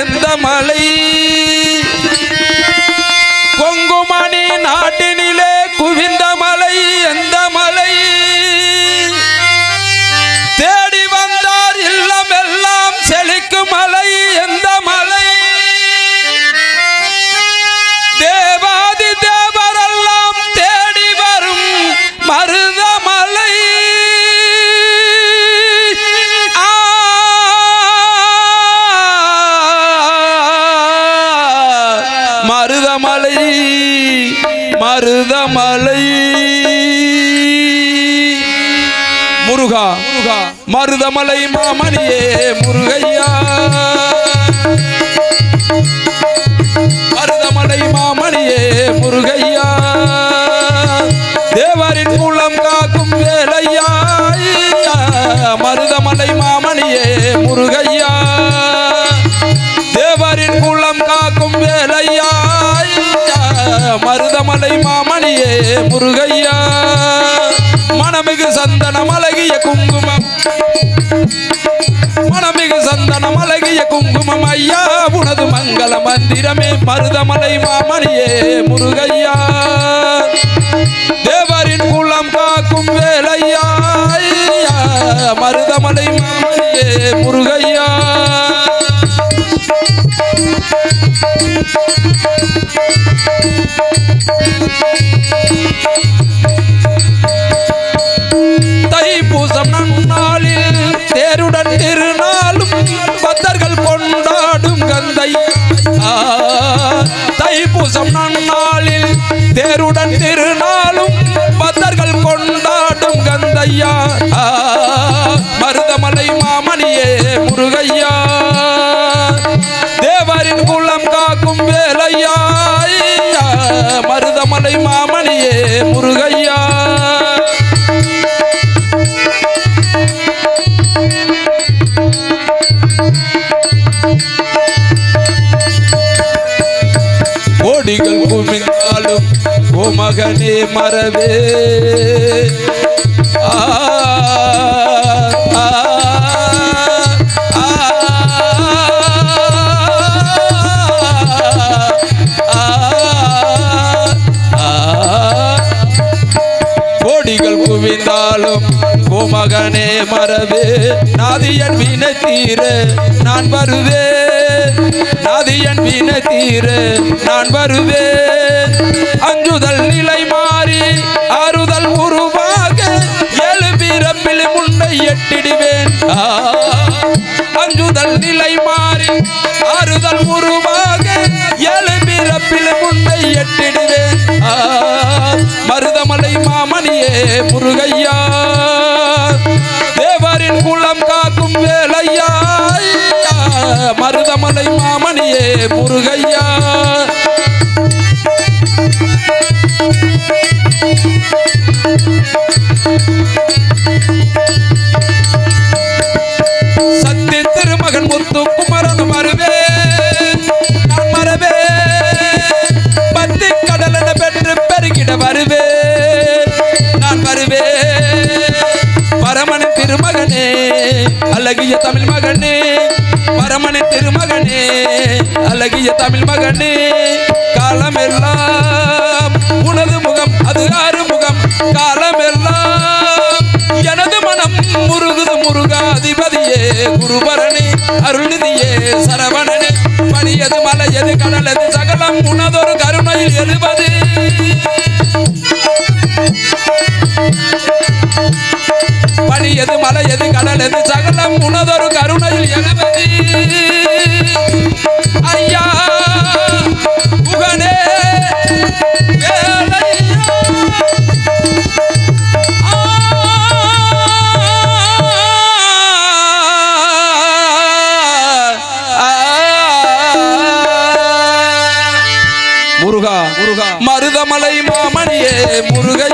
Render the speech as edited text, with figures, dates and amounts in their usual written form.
எந்த மலை கொங்குமணி நாட்டினிலே குவிந்த மலை எந்த மலை தேடி வந்தார் இல்லம் எல்லாம் செழிக்கும் மலை எந்த மலை தேவாதி தேவரெல்லாம் தேடி வரும் மருதமலை மருதமலை மருதமலை முருகா மருதமலை மாமணியே முருகையா மருதமலை மாமணியே முருகையா தேவரின் குலம் காக்கும் வேலையா மருதமலை மாமணியே முருகையா தேவரின் குலம் காக்கும் வேலையா மருதமலை மாமணியே முருகையா மனமிகு சந்தனம் அழகிய குங்குமம் மனமிகு சந்தனம் அழகிய குங்குமம் ஐயா உனது மங்கள மந்திரமே மருதமலை மாமணியே முருகையா தேவரின் குலம் காக்கும் வேலையா மருதமலை மாமணியே முருகையா தைப்பூசம் நன்னாளில் தேருடன் திருநாளும் பக்தர்கள் கொண்டாடும் கந்தையா தைப்பூசம் நன்னாளில் தேருடன் திருநாளும் பக்தர்கள் கொண்டாடும் கந்தையா மருதமலை மாமணியே முருகையா தேவரின் குலம் காக்கும் வேலையா மருதமலை மாமணியே முருகையா கோடிகள் குமிந்தாலும் ஓ மகனே மறவே கோடிகள் குவிந்தாலும் ஓ மகனே மறவே நாதியன் வினை தீர நான் வருவேன் நாதியன் வினை தீர நான் வருவேன் அஞ்சுதல் நிலை மாறி ஆறுதல் உருவாக ஏழு பிறப்பில் முன்னை எட்டிடுவேன் அஞ்சுதல் நிலை மாறி ஆறுதல் உருவாக ஏழு பிறப்பில் முன்னை எட்டிடுவேன் மருதமலை மாமணியே முருகையா தேவரின் குலம் காக்கும் வேலையா மருதமலை மாமணியே முருகையா சக்தி திருமகன் முத்து குமரன் மருவே நான் மறவே பத்தி கடலென பெற்று பெருகிட வருவே நான் வருவே பரமனின் திருமகனே அழகிய தமிழ் மகனே பரமனின் திருமகனே அழகிய தமிழ் மகனே காலமெல்லாம் உனது முகம் அது ஆறு முகம் காலமெல்லாம் எனது மனம் முருகுது முருகாதிபதியே குருபரனே அருள்நிதியே சரவணனே பணியது மலையது கடலது சகலம் உனதொரு கருணையில் எழுவது பணியது மலையது கடலது சகலம் உனதொரு கருணையில் எழுவது ஐயா புகனே முருகா மருதமலை மாமணியே முருகை